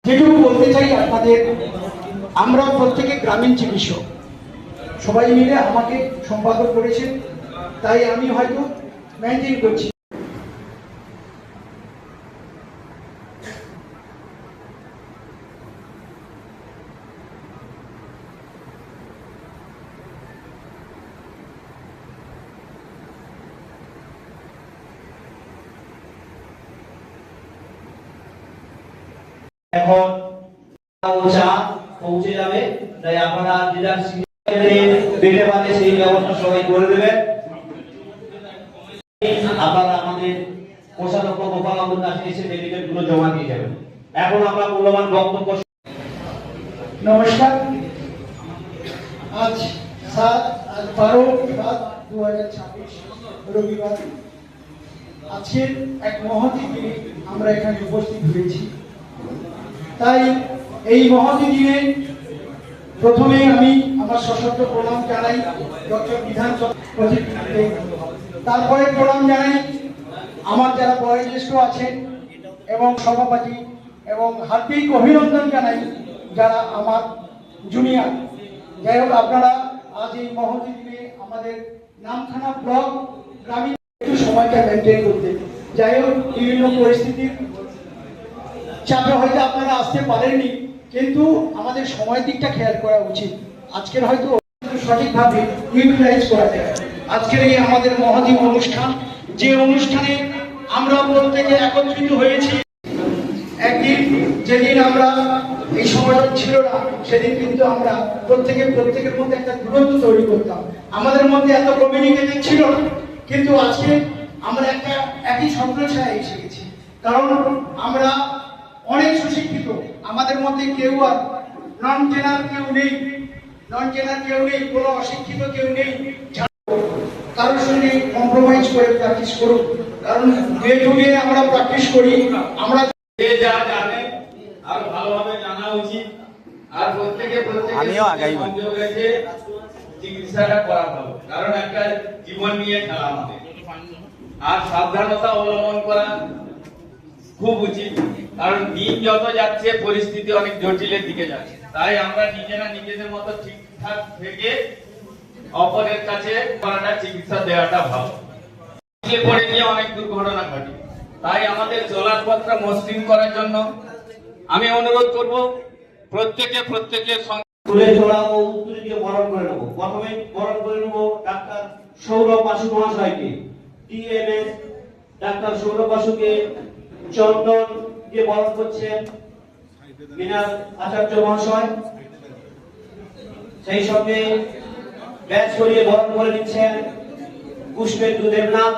যেটুকু বলতে চাই আপনাদের, আমরা প্রত্যেকে গ্রামীণ চিকিৎসক, সবাই মিলে আমাকে সম্পাদক করেছেন, তাই আমি হয়তো মেনটেন করছি। এখন চা পৌঁছে যাবে, তাই আপনারা যেটা পেটে পাতে সেই ব্যবস্থা সবাই করে দেবেন। আপনারা আমাদের কোষাধ্যক্ষ গোপালবাবুর কাছে এসে ডেলিগেট গুলো জমা দিয়ে যাবেন। এখন আমরা মূল্যবান বক্তব্য। নমস্কার। আজ 12/7/2026 রবিবার। আজকের এক মহতী দিনে আমরা এখানে উপস্থিত হয়েছি। তাই এই মহতী দিনে প্রথমে আমি আমার সশস্ত্র প্রণাম জানাই ডক্টর বিধান চক্রবর্তীকে, তারপরে প্রণাম জানাই আমার যারা বয়োজ্যেষ্ঠ আছেন এবং সভাপতি, এবং হার্দিক অভিনন্দন জানাই যারা আমার জুনিয়র। যাই হোক, আপনারা আজ এই মহতী দিনে আমাদের নামখানা ব্লক গ্রামীণ একটু সময়টা মেনটেন করতে, যাই হোক বিভিন্ন পরিস্থিতির চাপে হয়তো আপনারা আসতে পারেননি, কিন্তু আমাদের সময়ের দিকটা খেয়াল করা উচিত। আজকের হয়তো সঠিকভাবে ইউটিলাইজ করা যায়। আজকের এই আমাদের মহাদীপ অনুষ্ঠান, যে অনুষ্ঠানে আমরা প্রত্যেকে একত্রিত হয়েছি। একদিন যেদিন আমরা এই সমাজ ছিল না, সেদিন কিন্তু আমরা প্রত্যেকের মধ্যে একটা দূরত্ব তৈরি করতাম, আমাদের মধ্যে এত কমিউনিকেশন ছিল না। কিন্তু আজকে আমরা একটা একই ছত্রছায়ায় এসে গেছি, কারণ আমরা অনেক সুশিক্ষিত। আমাদের মধ্যে কেউ আর নন জেনার কেউ নেই, কোনো অশিক্ষিত কেউ নেই। কারোর সঙ্গে কম্প্রোমাইজ করে প্র্যাকটিস করুন, কারণ ডে টু ডে আমরা প্র্যাকটিস করি। আমরা যে যা জানে আর ভালোভাবে জানা উচিত, আর প্রত্যেকে সংযোগ রেখে চিকিৎসাটা করা ভালো, কারণ একটা জীবন নিয়ে খেলা আমাদের। আর সাবধানতা অবলম্বন করা খুব উচিত, কারণ দিন যত যাচ্ছে পরিস্থিতি অনেক জটিলের দিকে যাচ্ছে। তাই আমরা নিজেরা নিজেদের মতো ঠিকঠাক থেকে অপরের কাছে করাটা, চিকিৎসা দেওয়াটা ভালো। পড়ে গিয়ে অনেক দুর্ঘটনা ঘটে, তাই আমাদের চলার পথটা মসৃণ করার জন্য আমি অনুরোধ করব প্রত্যেকের তুলে চড়া ও উত্তর দিয়ে বরণ করে নেব। প্রথমে বরণ করে নেব ডাক্তার সৌরভ বাসু মহাশয়কে, টিএমএস ডাক্তার সৌরভ বাসুকে চন্দন দিয়ে বরণ করছেন মিনাল আচার্য মহাশয়। সেই সঙ্গে ব্যাচ করিয়ে বরণ করে নিচ্ছেন পুষ্পেন্দু দেবনাথ।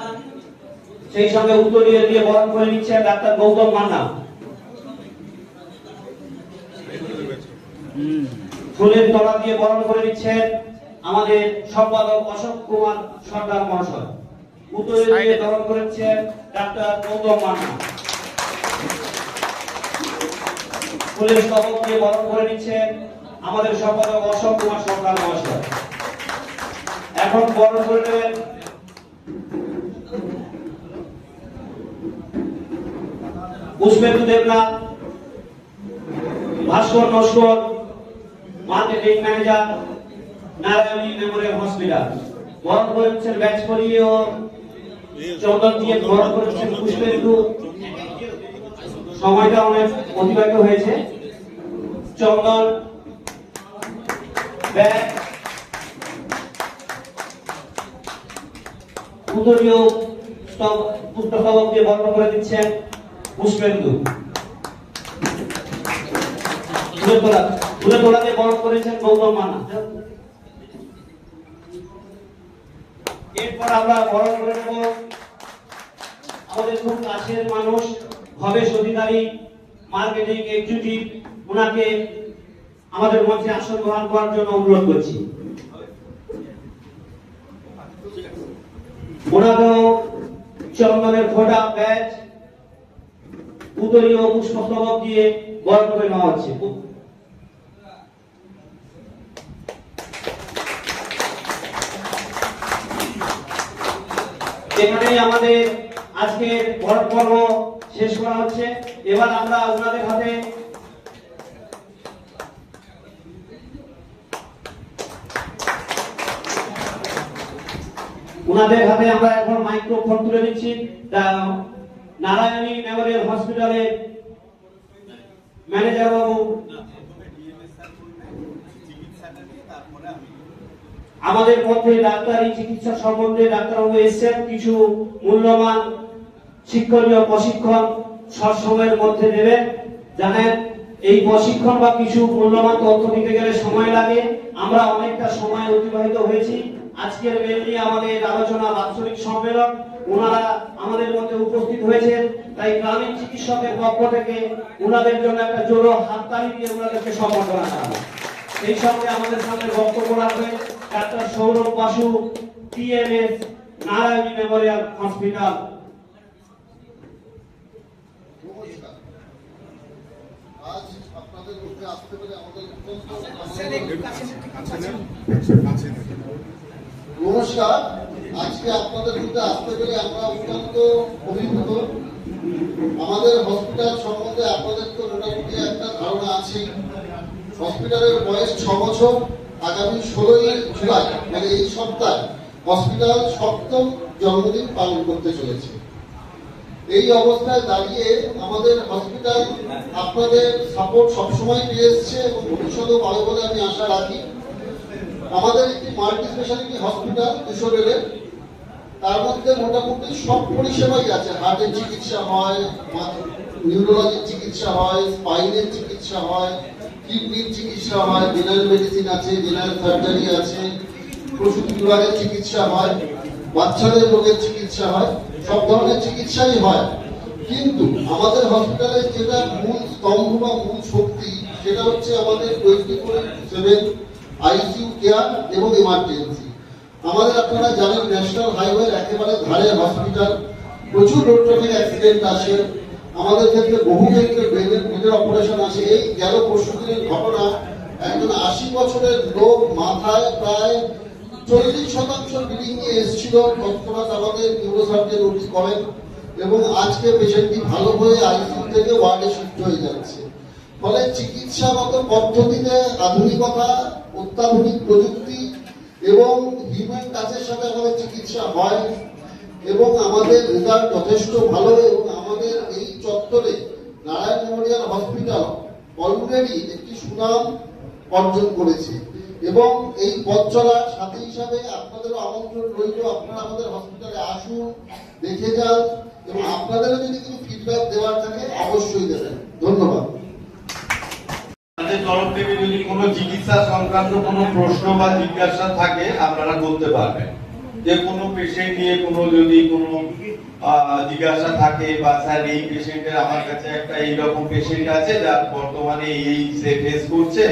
সেই সঙ্গে উত্তরীয় দিয়ে বরণ করে নিচ্ছেন ডাক্তার গৌতম মান্না। ফুলের তলা দিয়ে বরণ করে নিচ্ছেন আমাদের সম্পাদক অশোক কুমার সর্দার মহাশয়। উত্তরীয় দিয়ে বরণ করেছেন ডাক্তার গৌতম মান্না। ফুলের স্তবক দিয়ে বরণ করে নিচ্ছেন আমাদের সম্পাদক অশোক কুমার সর্দার মহাশয়। এখন বরণ করে নেবেন Pushpendu Debnath, Bhaskar Naskar, marketing manager, Narayani memorial hospital. বরণ করেছেন ব্যাচ করিয়ে ও চন্দন দিয়ে বরণ করেছেন পুষ্পেন্দু। সময়টা অনেক অতিবাহিত হয়েছে। চন্দন ব্যাচ উত্তরীয় পুষ্পস্তবক দিয়ে বরণ করে দিচ্ছেন পুষ্পেন্দু। ফুলের তোলাতে বরণ করেছেন গৌতম মান্না। এরপর আমরা বরণ করে নেব আমাদের খুব কাছের মানুষ ভবেশ অধিকারী, মার্কেটিং এক্সিকিউটিভ। ওনাকে আমাদের মঞ্চে আসন গ্রহণ করার জন্য অনুরোধ করছি। ওনাকেও চন্দনের ফোঁটা, ব্যাচ, উত্তরীয় পুষ্পস্তবক দিয়ে বরণ করে নেওয়া হচ্ছে। এখানেই আমাদের আজকের বরণ পর্ব শেষ করা হচ্ছে। এবার আমরা ওনাদের হাতে ওনাদের হাতে আমরা এখন মাইক্রোফোন তুলে দিচ্ছি। নারায়ণী মেমোরিয়াল হসপিটালের ম্যানেজার বাবু আমাদের মধ্যে ডাক্তারি চিকিৎসা সম্বন্ধে ডাক্তারবাবু এসেছেন, কিছু মূল্যবান শিক্ষণীয় প্রশিক্ষণ সবসময়ের মধ্যে দেবেন। জানেন এই প্রশিক্ষণ বা কিছু মূল্যবান তথ্য দিতে গেলে সময় লাগে, আমরা অনেকটা সময় অতিবাহিত হয়েছি। আজকের মেনলি আমাদের আলোচনা বাৎসরিক সম্মেলন, ওনারা আমাদের মধ্যে উপস্থিত হয়েছেন, তাই গ্রামীণ চিকিৎসকের পক্ষ থেকে ওনাদের জন্য একটা জোরো হাততালি দিয়ে ওনাদেরকে সম্বর্ধনা জানাবো। এই সঙ্গে আমাদের সামনে বক্তব্য রাখবেন doctor Sourav Basu, TMS, Narayani memorial hospital. আজ আপনাদের মধ্যে আসতে পেরে আমাদের নমস্কার। আজকে আপনাদের মধ্যে আসতে পেরে আমরা অত্যন্ত অভিভূত। আমাদের হসপিটাল সম্বন্ধে আপনাদের তো মোটামুটি একটা ধারণা আছে। হসপিটালের বয়স 6 বছর। আগামী 16ই জুলাই মানে এই সপ্তাহে হসপিটাল 7ম জন্মদিন পালন করতে চলেছে। এই অবস্থায় দাঁড়িয়ে আমাদের হসপিটাল আপনাদের সাপোর্ট সবসময় পেয়ে এসছে এবং ভবিষ্যতেও পাবে বলে আমি আশা রাখি। আমাদের একটি মাল্টি স্পেশালিটি হসপিটাল 200 বেডের, তার মধ্যে মোটামুটি সব পরিষেবাই আছে। হার্টের চিকিৎসা হয়, নিউরোলজির চিকিৎসা হয়, স্পাইনের চিকিৎসা হয়, কিডনির চিকিৎসা হয়, জেনারেল মেডিসিন আছে, জেনারেল সার্জারি আছে, প্রসূতি বিভাগের চিকিৎসা হয়, বাচ্চাদের রোগের চিকিৎসা হয়, সব ধরনের চিকিৎসাই হয়। কিন্তু আমাদের হসপিটালের যেটা মূল স্তম্ভ বা মূল শক্তি সেটা হচ্ছে আমাদের 24/7 আইসিইউ কেয়ার এবং এমার্জেন্সি। আমাদের আপনারা জানেন ন্যাশনাল হাইওয়ের একেবারে ধারে হসপিটাল, প্রচুর রোড ট্রাফিক অ্যাক্সিডেন্ট আসে। আমাদের ক্ষেত্রে বহু ক্ষেত্রে ব্রেনের অপারেশন আছে। এই গেল পরশু দিনের ঘটনা, একজন 80 বছরের লোক মাথায় প্রায় 40% ব্লিডিং নিয়ে এসেছিল। তৎক্ষণাৎ আমাদের নিউরোসার্জন উনি করেন এবং আজকে পেশেন্টটি ভালো হয়ে আইসিইউ থেকে ওয়ার্ডে শিফট হয়ে যাচ্ছে। ফলে চিকিৎসাগত পদ্ধতিতে আধুনিকতা, অত্যাধুনিক প্রযুক্তি এবং হিউম্যান টাচের সাথে আমাদের চিকিৎসা হয় এবং আমাদের রেজাল্ট যথেষ্ট ভালো। এবং আমাদের এই চত্বরে নারায়ণ মেমোরিয়াল হসপিটাল অলরেডি একটি সুনাম অর্জন করেছে এবং এই পথ চলার সাথে হিসাবে আপনাদেরও আমন্ত্রণ রইল। আপনারা আমাদের হসপিটালে আসুন, দেখে যান এবং আপনাদেরও যদি কোনো ফিডব্যাক দেওয়ার থাকে অবশ্যই দেবেন। ধন্যবাদ। আমাদের তরফ থেকে যদি কোনো চিকিৎসা সংক্রান্ত কোনো প্রশ্ন বা জিজ্ঞাসা থাকে আপনারা করতে পারবেন। যে কোনো পেশেন্ট নিয়ে কোনো যদি কোনো জিজ্ঞাসা থাকে বা স্যার এই পেশেন্টের আমার কাছে একটা এইরকম পেশেন্ট আছে যার বর্তমানে এই সে ফেস করছে,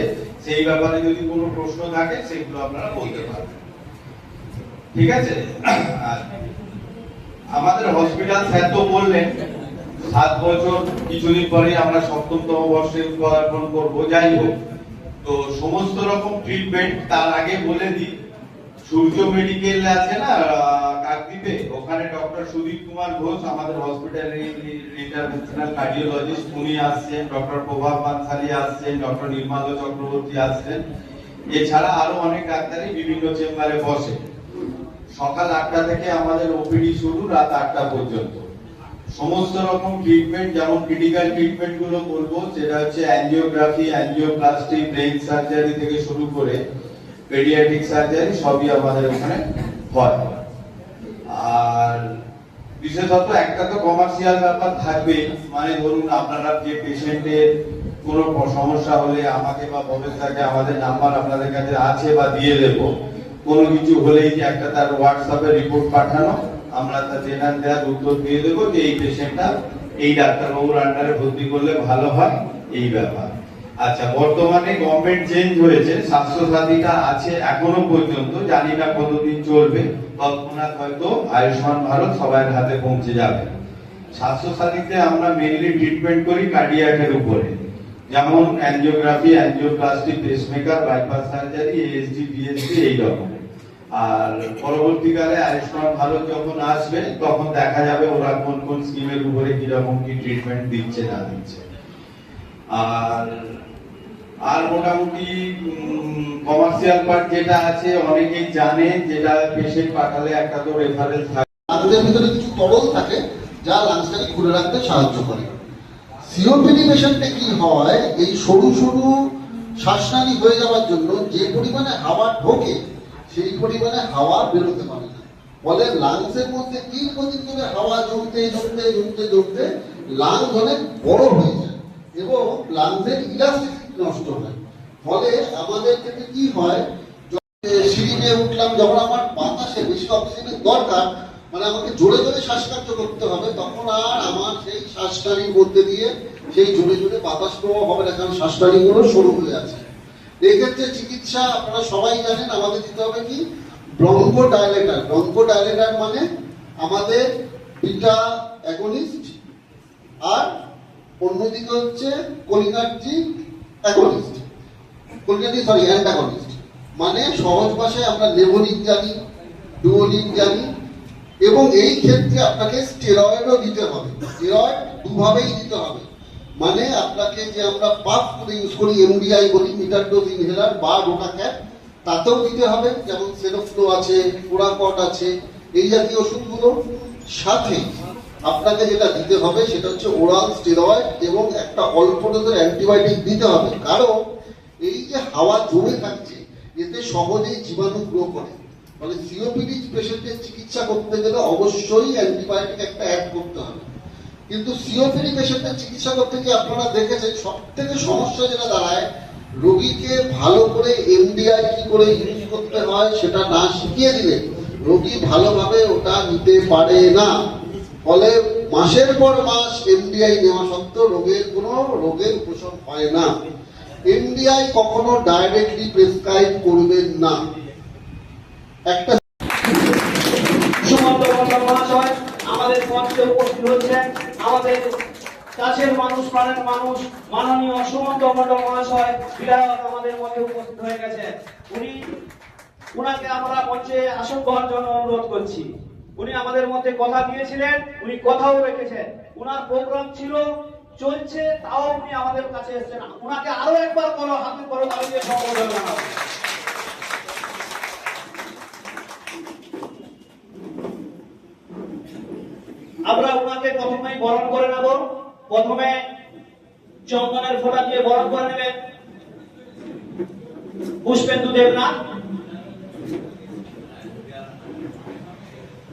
সেই ব্যাপারে যদি কোনো প্রশ্ন থাকে সেগুলো আপনারা বলতে পারবেন। ঠিক আছে? আমাদের হসপিটাল স্যার তো বললেন 7 বছর, কিছুদিন পরে আমরা 7তম বর্ষে পদার্পণ করবো। যাই হোক, তো সমস্ত রকম ট্রিটমেন্ট তার আগে বলে দিই। সূর্য মেডিকেল আছে না কাকদ্বীপে, ওখানে ডক্টর সুদীপ কুমার ঘোষ আমাদের হসপিটালের ইন্টারভেনশনাল কার্ডিওলজিস্ট, উনি আসছেন। ডক্টর প্রভাব মানসালি আসছেন, ডক্টর নির্মাল্য চক্রবর্তী আসছেন। এছাড়া আরো অনেক ডাক্তারই বিভিন্ন চেম্বারে বসে। সকাল 8টা থেকে আমাদের ওপিডি শুরু, রাত 8টা পর্যন্ত। সমস্ত রকম ট্রিটমেন্ট, যেমন ক্রিটিক্যাল ট্রিটমেন্ট গুলো বলবো, সেটা হচ্ছে অ্যাঞ্জিওগ্রাফি, অ্যাঞ্জিওপ্লাস্টি, ব্রেন সার্জারি থেকে শুরু করে পেডিয়াট্রিক সার্জারি সবই আমাদের ওখানে হয়। আর বিশেষত একটা তো কমার্শিয়াল ব্যাপার থাকবে, মানে ধরুন আপনারা যে পেশেন্টের কোনো সমস্যা হলে আমাকে বা ভবেশ থাকে, আমাদের নাম্বার আপনাদের কাছে আছে বা দিয়ে দেব। কোনো কিছু হলেই যে একটা তার হোয়াটসঅ্যাপে রিপোর্ট পাঠানো, আমরা তার জেনার দেওয়ার উত্তর দিয়ে দেবো যে এই পেশেন্টটা এই ডাক্তারবাবুর আন্ডারে ভর্তি করলে ভালো হয়, এই ব্যাপার। আচ্ছা, বর্তমানে গভর্নমেন্ট চেঞ্জ হয়েছে, স্বাস্থ্য সাথীটা আছে এখনো পর্যন্ত, জানি না কতদিন চলবে। তৎক্ষণাৎ হয়তো আয়ুষ্মান ভারত সবার হাতে পৌঁছে যাবে। স্বাস্থ্য সাথীতে আমরা মেইনলি ট্রিটমেন্ট করি কার্ডিয়াকের উপরে, যেমন angiography, angioplasty, pacemaker, bypass surgery, ASD, BSD, এই রকম। আর পরবর্তীকালে আয়ুষ্মান ভারত যখন আসবে তখন দেখা যাবে ওরা কোন কোন স্কিমের উপরে কিরকম কি ট্রিটমেন্ট দিচ্ছে না দিচ্ছে। আর আর মোটামুটি কমার্শিয়াল পার্ট যেটা আছে অনেকেই জানে, যেটা পেশেন্ট পাঠালে একটা তো রেফারেন্স থাকে। লাংসের ভিতরে কিছু তরল থাকে যা লাংসটাকে খুলে রাখতে সাহায্য করে। সিওপিডি পেশেন্টে কি হয়, এই সরু সরু শ্বাসনালী হয়ে যাওয়ার জন্য যে পরিমাণে হাওয়া ঢোকে সেই পরিমাণে হাওয়া বেরোতে পারে না। ফলে লাংসের মধ্যে দীর্ঘদিন ধরে হাওয়া জমতে জমতে জমতে জমতে লাংস অনেক বড় হয়ে যায় এবং লাংসের ইলাস্টিসিটি নষ্ট হয়। ফলে আমাদের ক্ষেত্রে কি হয়, সিঁড়ি দিয়ে উঠলাম, যখন আমার বাতাসে বেশি অক্সিজেনের দরকার, মানে আমাকে জোরে জোরে শ্বাসকার্য করতে হবে, তখন আর আমার সেই শ্বাসনালীর মধ্যে দিয়ে সেই জোরে জোরে বাতাস প্রবাহ হবে না, কারণ শ্বাসনালীগুলো সরু হয়ে আছে। এক্ষেত্রে চিকিৎসা আপনারা সবাই জানেন, আমাদের দিতে হবে কি ব্রঙ্কো ডাইলেটার। ব্রঙ্কো ডাইলেটার মানে আমাদের বিটা অ্যাগনিস্ট আর অন্যদিকে হচ্ছে কোলিনার্জিক অ্যাগনিস্ট, অ্যান্টাগনিস্ট। মানে সহজ ভাষায় আমরা লেভোনিক জানি, ডুওনিক জানি, এবং এই ক্ষেত্রে আপনাকে স্টেরয়েডও দিতে হবে। স্টেরয়েড দুভাবেই দিতে হবে, মানে আপনাকে যে আমরা পাফ করে ইউজ করি, এমডিআই বলি, মিটার ডোজ ইনহেলার বা রোটা ক্যাপ, তাতেও দিতে হবে, যেমন সেনোফ্লো আছে, ফোরাকট আছে, এই জাতীয় ওষুধগুলো। সাথে আপনাকে যেটা দিতে হবে সেটা হচ্ছে ওরাল স্টেরয়েড এবং একটা অল্প ডোজের অ্যান্টিবায়োটিক দিতে হবে, কারণ এই যে হাওয়া জমে থাকছে এতে সহজেই জীবাণু গ্রো করে। মানে সিওপিডি পেশেন্টের চিকিৎসা করতে গেলে অবশ্যই অ্যান্টিবায়োটিক একটা অ্যাড করতে হবে। কিন্তু সিওপিডি পেশেন্টের চিকিৎসা করতে গিয়ে আপনারা দেখেছেন সব থেকে সমস্যা যেটা দাঁড়ায়, রোগীকে ভালো করে এমডিআই কি করে ইউজ করতে হয় সেটা না শিখিয়ে দিলে রোগী ভালোভাবে ওটা নিতে পারে না। ফলে মাসের পর মাস এমডিআই নেওয়া সত্ত্বেও রোগের উপশম হয় না। এমডিআই কখনো ডাইরেক্টলি প্রেসক্রাইব করবেন না। একটা সুমন্ত মণ্ডল মহাশয় আমাদের মঞ্চে উপস্থিত হচ্ছেন, আমাদের কাছের মানুষ, প্রাণের মানুষ, মাননীয় সুমন্ত মণ্ডল মহাশয় বিধায়ক আমাদের মধ্যে উপস্থিত হয়ে গেছেন। উনাকে আমরা মঞ্চে আসন গ্রহণের জন্য অনুরোধ করছি। উনি আমাদের মধ্যে কথা দিয়েছিলেন, উনি কথাও রেখেছেন। উনার প্রোগ্রাম ছিল, চলছে, তাও উনি আমাদের কাছে এসেছেন। উনাকে আরো একবার বলো, হাতে করো, তাহলে দিয়ে সম্বোধন জানাবো। আমরা উনাকে প্রথমেই বরণ করে নেব। প্রথমে চন্দনের ফোঁটা দিয়ে বরণ করে নেবেন পুষ্পেন্দু দেবনাথ।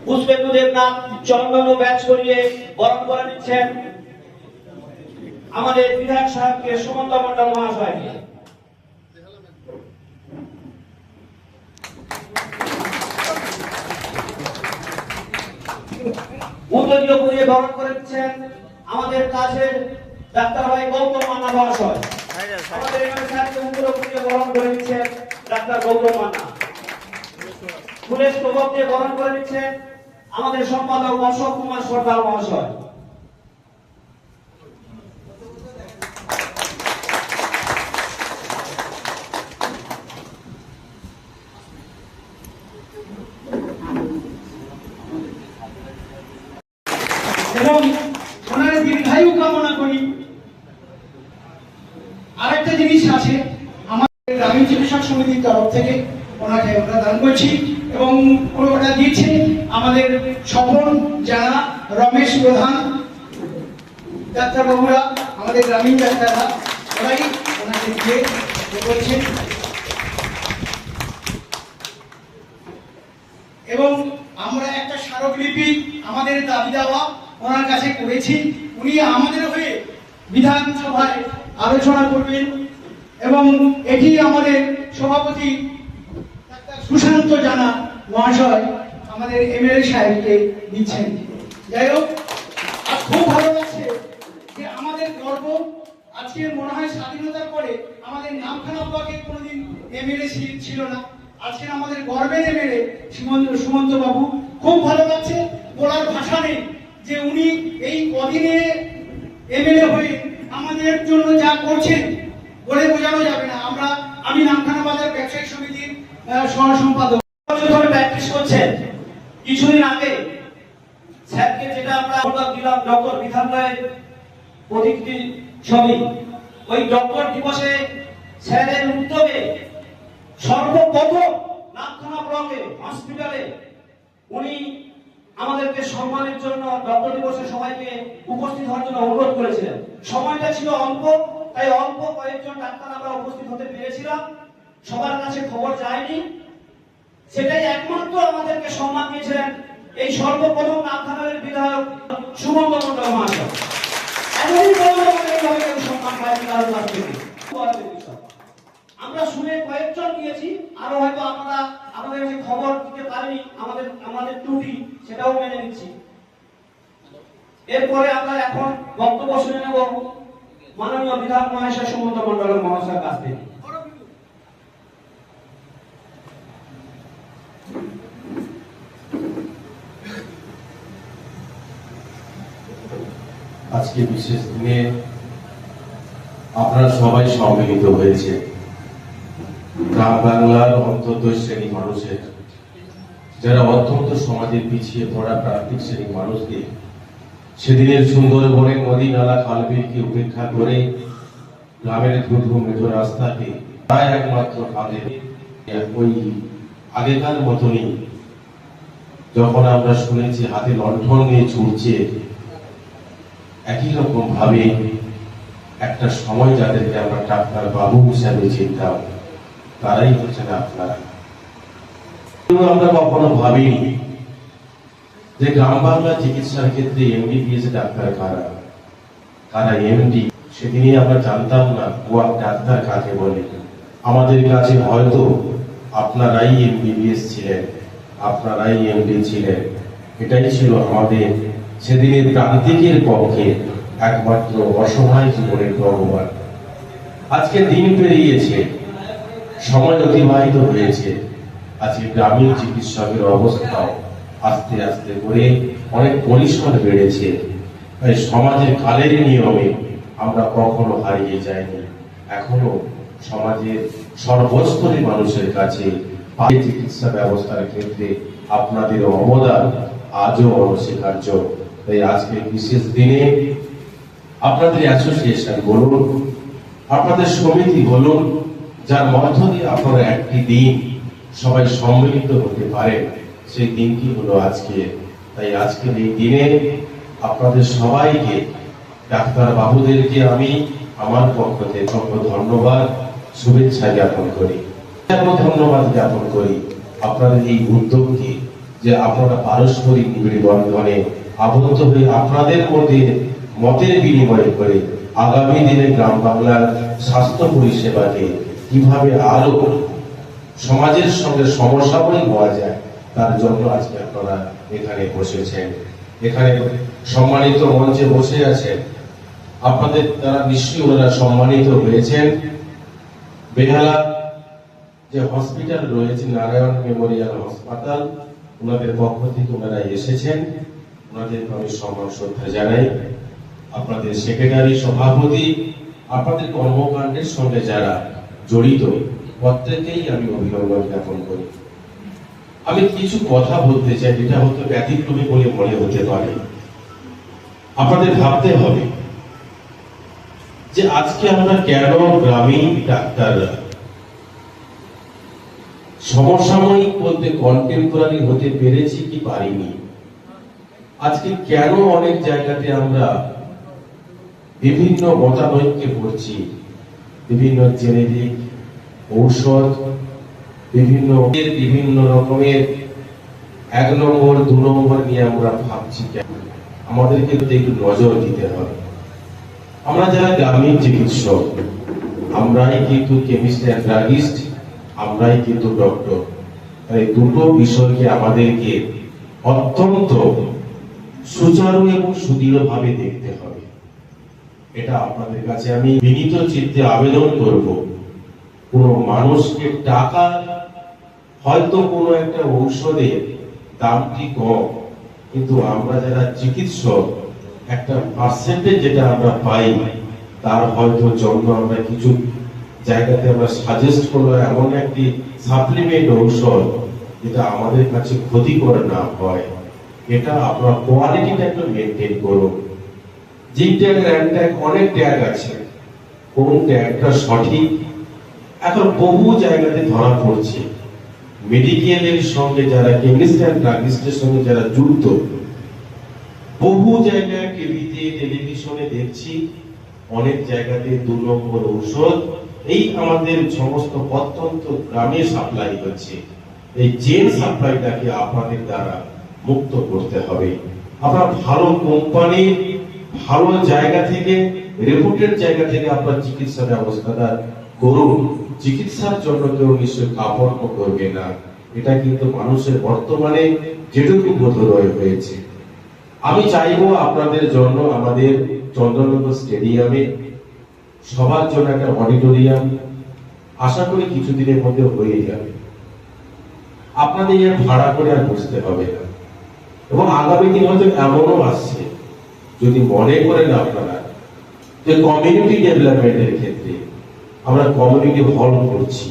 পুষ্পেন্দু দেবনাথ চন্দন ও ব্যাচ করিয়ে বরণ করে নিচ্ছেন আমাদের বিধায়ক সাহেবকে, সুমন্ত মণ্ডল মহাশয়কে। উত্তরীয় করিয়ে বরণ করে দিচ্ছেন আমাদের কাছের ডাক্তার ভাই গৌতম মান্না মহাশয়। আমাদের এখানে সাথে উত্তরীয় করিয়ে বরণ করে দিচ্ছেন ডাক্তার গৌতম মান্না। ফুলের স্তবক দিয়ে বরণ করে দিচ্ছেন আমাদের সম্পাদক অশোক কুমার সরকার মহাশয়। এবং ওনার দীর্ঘায়ু কামনা করি। আরেকটা জিনিস আছে, আমাদের গ্রামীণ চিকিৎসক সমিতির তরফ থেকে ওনাকে আমরা দান করছি এবং ওটা দিচ্ছে আমাদের স্বপন জানা, রমেশ প্রধান ডাক্তারবাবুরা, আমাদের গ্রামীণ ডাক্তাররা, ওরাই ওনাকে দিয়ে করছেন। এবং আমরা একটা স্মারকলিপি আমাদের দাবি দেওয়া ওনার কাছে করেছি। উনি আমাদের হয়ে বিধানসভায় আলোচনা করবেন এবং এটি আমাদের সভাপতি সুশান্ত জানা মহাশয় আমাদের এমএলএ সাহেবকে দিচ্ছেন। যাই হোক, আর খুব ভালো লাগছে যে আমাদের গর্ব, আজকে মনে হয় স্বাধীনতার পরে আমাদের নামখানা ব্লকে কোনোদিন এমএলএ ছিল না, আজকে আমাদের গর্বের এমএলএ সুমন্ত বাবু। খুব ভালো লাগছে, বলার ভাষা নেই যে উনি এই কদিনে এমএলএ হয়ে আমাদের জন্য যা করছেন বলে বোঝানো যাবে না। আমি নামখানা বাজার ব্যবসায়ী সমিতির সহ সম্পাদক। প্র্যাকটিস করছেন। কিছুদিন আগে স্যারকে যেটা আমরা দিলাম ডক্টর বিধান রায়ের প্রতিকৃতি ছবি, ওই ডক্টর দিবসে স্যারের উদ্যোগে সর্বপ্রথম নাগখানা ব্লকে হসপিটালে উনি আমাদেরকে সম্মানের জন্য ডক্টর দিবসে সবাইকে উপস্থিত হওয়ার জন্য অনুরোধ করেছিলেন। সময়টা ছিল অল্প, তাই অল্প কয়েকজন ডাক্তার আমরা উপস্থিত হতে পেরেছিলাম। সবার কাছে খবর যায়নি, সেটাই একমাত্র আমাদেরকে সম্মান দিয়েছিলেন এই সর্বপ্রথম নাগখানার বিধায়ক সুমন্ত মন্ডল মহাশয়। এতদিন পর্যন্ত আমাদের এইভাবে কেউ সম্মান পায়নি কারোর কাছ থেকে। আমরা শুনে কয়েকজন গিয়েছি, আরো হয়তো আপনারা আমাদের কাছে খবর দিতে পারেনি, আমাদের ত্রুটি, সেটাও মেনে নিচ্ছি। এরপরে আমরা এখন বক্তব্য শুনে নেব মাননীয় বিধায়ক মহাশয় সুমন্ত মন্ডল মহাশয়ের কাছ থেকে। আজকে বিশেষ দিনে আপনারা সবাই সম্মিলিত হয়েছে গ্রাম বাংলার অন্তত শ্রেণী মানুষের, যারা অত্যন্ত সমাজের পিছিয়ে পড়া প্রান্তিক শ্রেণী মানুষদের সেদিনের সুন্দরবনের নদী নালা খালবিলকে উপেক্ষা করে গ্রামের দ্রুত মেঠো রাস্তাকে প্রায় একমাত্র কাঁধে ওই আগেকার মতনই যখন আমরা শুনেছি হাতে লণ্ঠন নিয়ে ছুটছে, একই রকম ভাবে একটা সময় যাদেরকে আমরা ডাক্তার বাবু হিসাবে চিনতাম তারাই হচ্ছেন আপনারা। আমরা কখনো ভাবিনি যে গ্রাম বাংলা চিকিৎসার ক্ষেত্রে এমবিবিএস ডাক্তার কারা এমডি, সেদিনই আমরা জানতাম না গোয়া ডাক্তার কাকে বলে। আমাদের কাছে হয়তো আপনারাই এমবিবিএস ছিলেন, আপনারাই এমডি ছিলেন, এটাই ছিল আমাদের সেদিনের প্রান্তিকের পক্ষে একমাত্র অসহায় জীবনের ভগবান। আজকে দিন পেরিয়েছে, সময় অতিবাহিত হয়েছে, আজকে গ্রামীণ চিকিৎসকের অবস্থাও আস্তে আস্তে করে অনেক পরিসর বেড়েছে। তাই সমাজের কালের নিয়মে আমরা কখনো হারিয়ে যাইনি। এখনো সমাজের সর্বস্তরের মানুষের কাছে চিকিৎসা ব্যবস্থার ক্ষেত্রে আপনাদের অবদান আজও অনস্বীকার্য। তাই আজকে বিশেষ দিনে আপনাদের অ্যাসোসিয়েশন বলুন, আপনাদের সমিতি বলুন, যার মধ্য দিয়ে আপনারা একটি দিন সবাই সম্মিলিত হতে পারেন, সেই দিনটি হলো আজকে। তাই আজকের এই দিনে আপনাদের সবাইকে, ডাক্তার বাবুদেরকে আমি আমার পক্ষ থেকে ধন্যবাদ, শুভেচ্ছা জ্ঞাপন করি, ধন্যবাদ জ্ঞাপন করি আপনাদের এই উদ্যোগকে, যে আপনারা পারস্পরিক নিবিড় বন্ধনে আবদ্ধ হয়ে আপনাদের মধ্যে মতের বিনিময় করে আগামী দিনে গ্রাম বাংলার স্বাস্থ্য পরিষেবাকে কিভাবে আরো সমাজের সঙ্গে সমসাময়িক হওয়া যায় তার জন্য আজকে আপনারা এখানে বসেছেন। এখানে সম্মানিত মঞ্চে বসে আছেন, আপনাদের দ্বারা নিশ্চয়ই ওনারা সম্মানিত হয়েছেন। বেহালা যে হসপিটাল রয়েছে নারায়ণ মেমোরিয়াল হাসপাতাল, ওনাদের পক্ষ থেকে ওনারা এসেছেন, ওনাদের আমি সম্মান শ্রদ্ধা জানাই। আপনাদের সেক্রেটারি, সভাপতি, আপনাদের কর্মকাণ্ডের সঙ্গে যারা জড়িত প্রত্যেকেই আমি অভিনন্দন জ্ঞাপন করি। আমি কিছু কথা বলতে চাই যেটা হয়তো ব্যতিক্রমী বলে মনে হতে পারে। আপনাদের ভাবতে হবে যে আজকে আমরা কেন গ্রামীণ ডাক্তাররা সমসাময়িক বলতে কন্টেম্পোরারি হতে পেরেছি কি পারিনি। আজকে কেন অনেক জায়গাতে আমরা বিভিন্ন মতানৈক্যে পড়ছি, বিভিন্ন জেনেরিক ঔষধ, বিভিন্ন রকমের 1 নম্বর 2 নম্বর নিয়ে আমরা ভাবছি কেন। আমাদেরকে একটু নজর দিতে হবে। আমরা যারা গ্রামীণ চিকিৎসক, আমরাই কিন্তু কেমিস্ট এন্ড ড্রাগিস্ট, আমরাই কিন্তু ডক্টর। এই দুটো বিষয়কে আমাদেরকে অত্যন্ত সুচারু এবং সুদৃঢ় ভাবে দেখতে হবে। এটা আপনাদের কাছে আমি বিনীত চিত্তে আবেদন করব। কোন মানুষকে টাকা, হয়তো কোনো একটা ঔষধের দামটি কম, কিন্তু আমরা যারা চিকিৎসক একটা পার্সেন্টেজ যেটা আমরা পাই তার হয়তো জন্য আমরা কিছু জায়গাতে আমরা সাজেস্ট করলো এমন একটি সাপ্লিমেন্ট ঔষধ যেটা আমাদের কাছে ক্ষতিকর না হয়। এটা আপনার কোয়ালিটিটা একটু মেনটেন করুন। জি ট্যাগ, অ্যান্ড ট্যাগ, অনেক ট্যাগ আছে, কোন ট্যাগটা সঠিক এখন বহু জায়গাতে ধরা পড়ছে মেডিকেলের সঙ্গে যারা কেমিস্ট অ্যান্ড ড্রাগিস্টের সঙ্গে যারা যুক্ত, বহু জায়গায় টিভিতে টেলিভিশনে দেখছি অনেক জায়গাতে 2 নম্বর ঔষধ এই আমাদের সমস্ত প্রত্যন্ত গ্রামে সাপ্লাই হচ্ছে। এই চেন সাপ্লাইটাকে আপনাদের দ্বারা মুক্ত করতে হবে। আপনার ভালো কোম্পানির ভালো জায়গা থেকে, রেপুটেড জায়গা থেকে আপনার চিকিৎসা ব্যবস্থাটা করুন। চিকিৎসার জন্য কেউ নিশ্চয়ই কাপড় করবে না, এটা কিন্তু মানুষের বর্তমানে যেটুকু বোধোদয় হয়েছে। আমি চাইবো আপনাদের জন্য আমাদের চন্দ্রনগর স্টেডিয়ামে সবার জন্য একটা অডিটোরিয়াম আশা করি কিছুদিনের মধ্যে হয়ে যাবে। আপনাদের এর ভাড়া করে আর বসতে হবে না। এবং আগামী দিন হয়তো এমনও আসছে, যদি মনে করেন আপনারা যে কমিউনিটি ডেভেলপমেন্টের ক্ষেত্রে আমরা কমিউনিটি হল করছি,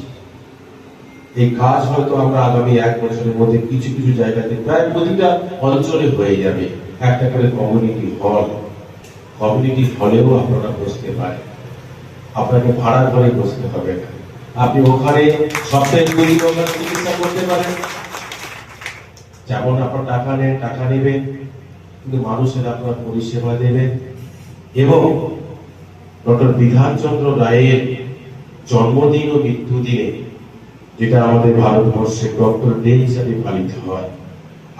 এই কাজ হয়তো আমরা আগামী 1 বছরের মধ্যে কিছু কিছু জায়গাতে প্রায় প্রতিটা অঞ্চলে হয়ে যাবে একটা করে কমিউনিটি হল। কমিউনিটি হলেও আপনারা বসতে পারেন, আপনাকে ভাড়া করে বসতে হবে না। আপনি ওখানে সপ্তাহে 2 দিন চিকিৎসা করতে পারেন। যেমন আপনার টাকা নেন, টাকা নেবেন, কিন্তু মানুষের আপনার পরিষেবা দেবেন। এবং ডক্টর বিধানচন্দ্র রায়ের জন্মদিন ও মৃত্যুদিনে, যেটা আমাদের ভারতবর্ষে ডক্টর ডে হিসাবে পালিত হয়,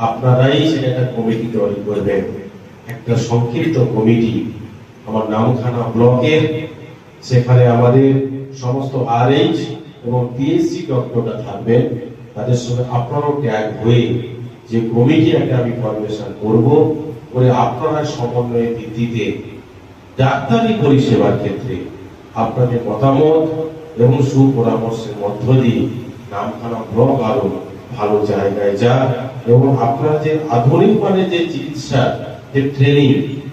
আপনারাই সেটা একটা কমিটি তৈরি করবেন, একটা সংক্ষিপ্ত কমিটি আমার নামখানা ব্লকের। সেখানে আমাদের সমস্ত আরএইচ এবং পিএসসি ডক্টররা থাকবেন, তাদের সঙ্গে আপনারাও ট্যাগ হয়ে যে কমিটি একটা আমি ফরমেশন করব, করে আপনারা সমন্বয়ের ভিত্তিতে ডাক্তারি পরিষেবার ক্ষেত্রে আপনাদের মতামত এবং সুপরামর্শের মধ্য দিয়ে নামখানা ব্লক আরো ভালো জায়গায় যাক। এবং আপনারা যে আধুনিক মানের যে চিকিৎসা যে ট্রেনিং,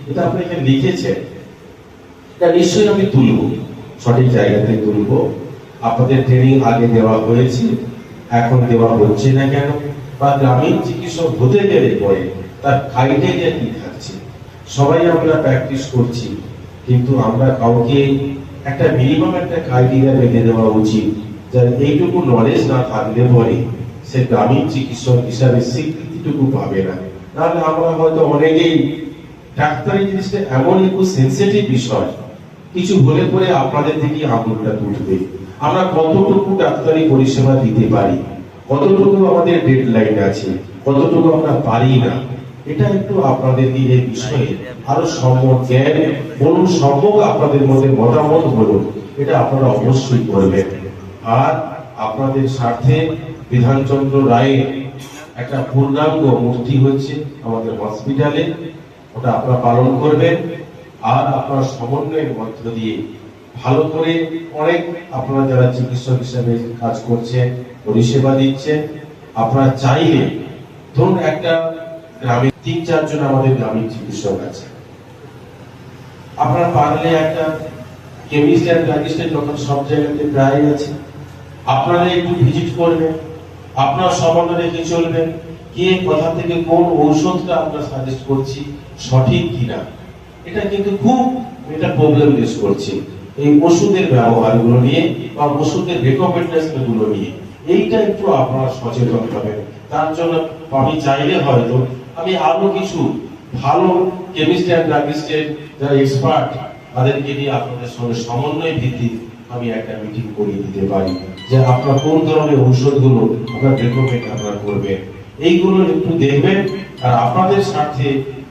এটা আপনি এখানে লিখেছেন, এটা নিশ্চয়ই আমি তুলব, সঠিক জায়গাতে তুলব। আপনাদের ট্রেনিং আগে দেওয়া হয়েছে, এখন দেওয়া হচ্ছে না কেন? বা গ্রামীণ চিকিৎসক হতে গেলে পরে তার ক্রাইটেরিয়া কি থাকছে? সবাই আমরা প্র্যাকটিস করছি, কিন্তু আমরা কাউকে একটা মিনিমাম একটা ক্রাইটেরিয়া বেঁধে দেওয়া উচিত, যার এইটুকু নলেজ না থাকলে পরে সে গ্রামীণ চিকিৎসক হিসাবে স্বীকৃতিটুকু পাবে না। তাহলে আমরা হয়তো অনেকেই, ডাক্তারি জিনিসটা এমন একটু সেন্সিটিভ বিষয়, কিছু হলে পরে আপনাদের দিকে আঙুলটা তুলবে। আমরা কতটুকু ডাক্তারি পরিষেবা দিতে পারি, কতটুকু আমাদের ডেডলাইন আছে, কতটুকু আমরা পারি না, এটা একটু আপনাদেরকে এই বিষয়ে আরো সম্যক জ্ঞান বলুন, সম্যক আপনাদের মধ্যে মতামত বলুন, এটা আপনারা অবশ্যই করবেন। আর আপনাদের স্বার্থে বিধানচন্দ্র রায়ের একটা পূর্ণাঙ্গ মূর্তি হচ্ছে আমাদের হসপিটালে, ওটা আপনারা পালন করবেন। আর আপনারা সমন্বয়ের মধ্য দিয়ে ভালো করে অনেক আপনারা যারা চিকিৎসক হিসেবে কাজ করছেন, পরিষেবা দিচ্ছেন, আপনারা চাইলে ধরুন একটা গ্রামে 3-4 জন আমাদের গ্রামীণ চিকিৎসক আছে, আপনারা পারলে একটা কেমিস্ট অ্যান্ড ড্রাগিস্টের দোকান সব জায়গাতে প্রায় আছে, আপনারা একটু ভিজিট করবেন, আপনারা সমন্বয় রেখে চলবেন, কে কোথা থেকে কোন ঔষধটা আমরা সাজেস্ট করছি সঠিক কিনা। এটা কিন্তু খুব এটা প্রবলেম ফেস করছে এই ওষুধের ব্যবহারগুলো নিয়ে বা ওষুধের রেকমেন্ডেশন গুলো নিয়ে, এইটা একটু আপনারা সচেতন হবেন। তার জন্য আমি চাইলে হয়তো আমি আরো কিছু ভালো কেমিস্ট অ্যান্ড ড্রাগিস্টের যারা এক্সপার্ট তাদেরকে নিয়ে আপনাদের সঙ্গে সমন্বয় ভিত্তিক আমি একটা মিটিং করিয়ে দিতে পারি, যে আপনারা কোন ধরনের ঔষধগুলো আপনারা রেকমেন্ড আপনারা করবেন, এইগুলো একটু দেখবেন। আর আপনাদের স্বার্থে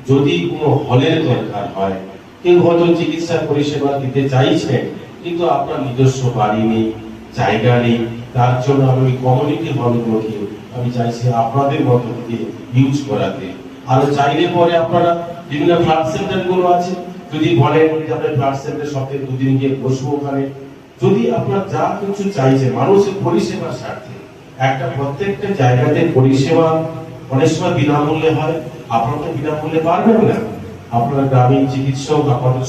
যদি কোনো হলের দরকার হয়, কেউ হয়তো চিকিৎসা পরিষেবা দিতে চাইছেন কিন্তু আপনার নিজস্ব বাড়ি নেই, জায়গা নেই, তার জন্য আমি কমিউনিটি হলগুলোকে আমি চাইছি আপনাদের মতো থেকে ইউজ করাতে। আর চাইলে পরে আপনারা বিভিন্ন ব্লাড সেন্টার গুলো আছে, যদি বলেন যে আমরা ব্লাড সেন্টার সপ্তাহে 2 দিন গিয়ে বসবো ওখানে, যদি আপনারা যা কিছু চাইছেন মানুষের পরিষেবার স্বার্থে, একটা প্রত্যেকটা জায়গাতে পরিষেবা অনেক সময় বিনামূল্যে হয়, আপনারা তো বিনামূল্যে পারবেন না, আপনারা গ্রামীণ চিকিৎসক আপনাদের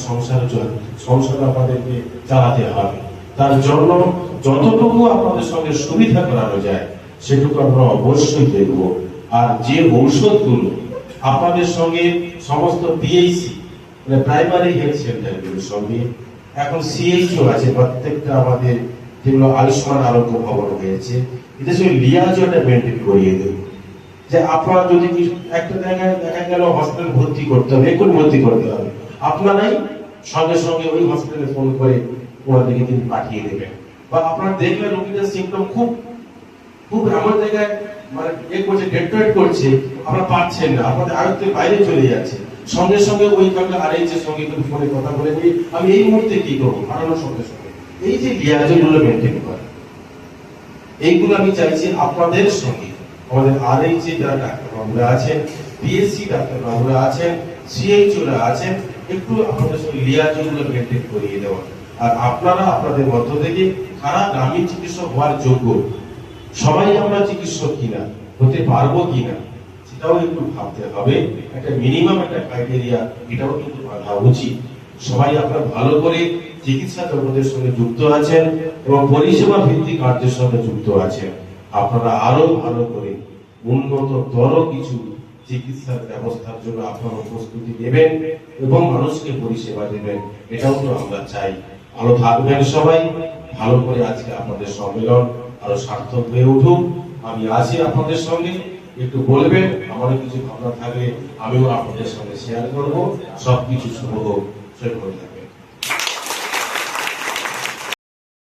সংসার আপনাদেরকে চালাতে হবে। তার জন্য যতটুকু আপনাদের সঙ্গে সুবিধা করানো যায় সেটুকু আমরা অবশ্যই দেখব। আর যে ঔষধগুলো আপনাদের সঙ্গে সমস্ত পিএইচসি মানে প্রাইমারি হেলথ সেন্টারগুলোর সঙ্গে, এখন সিএইচও আছে প্রত্যেকটা আমাদের যেগুলো আয়ুষ্মান আরোগ্য ভবন হয়েছে, এটা সে লিয়াজটা মেনটেন করিয়ে দেবে। যে আপনারা যদি কিছু একটা জায়গায় দেখা গেল হসপিটাল ভর্তি করতে হবে, এখন ভর্তি করতে হবে, আপনারাই সঙ্গে সঙ্গে ওই হসপিটালে ফোন করে ওনাদেরকে তিনি পাঠিয়ে দেবেন। বা আপনারা দেখলেন রোগীটার সিমটম খুব খুব এমন জায়গায় মানে করছে, ডেট্রয়েট করছে, আপনারা পাচ্ছেন না, আপনাদের আয়ত্তের বাইরে চলে যাচ্ছে, সঙ্গে সঙ্গে ওই কারণে আরএইচের সঙ্গে ফোনে কথা বলে বলি আমি এই মুহূর্তে কি করবো, পাঠানোর সঙ্গে সঙ্গে এই যে লিয়াজনগুলো মেনটেন করে, এইগুলো আমি চাইছি আপনাদের সঙ্গে আমাদের আরএইচে যারা ডাক্তারবাবুরা আছেন, পিএসসি ডাক্তারবাবুরা আছেন, সিএইচওরা আছেন, একটু আপনাদের সঙ্গে লিয়াজনগুলো মেনটেন করিয়ে দেওয়া। আর আপনারা আপনাদের মধ্য থেকে কারা গ্রামীণ চিকিৎসক হওয়ার যোগ্য, সবাই আমরা চিকিৎসক কিনা, হতে পারবো কিনা, সেটাও একটু ভাবতে হবে। একটা মিনিমাম একটা ক্রাইটেরিয়া এটাও কিন্তু বাঁধা উচিত। সবাই আপনারা ভালো করে চিকিৎসা জগতের সঙ্গে যুক্ত আছেন এবং পরিষেবা ভিত্তিক কার্যের সঙ্গে যুক্ত আছেন। আপনারা আরো ভালো করে উন্নততর কিছু চিকিৎসার ব্যবস্থার জন্য আপনারা প্রস্তুতি নেবেন এবং মানুষকে পরিষেবা দেবেন, এটাও তো আমরা চাই। ভালো থাকবেন সবাই, ভালো করে আজকে আপনাদের সম্মেলন আরো সার্থক হয়ে উঠুক। আমি আছি আপনাদের সঙ্গে, একটু বলবেন, আমারও কিছু ভাবনা থাকলে আমিও আপনাদের সঙ্গে শেয়ার করবো। সবকিছু শুভ হোক, শুভ হোক।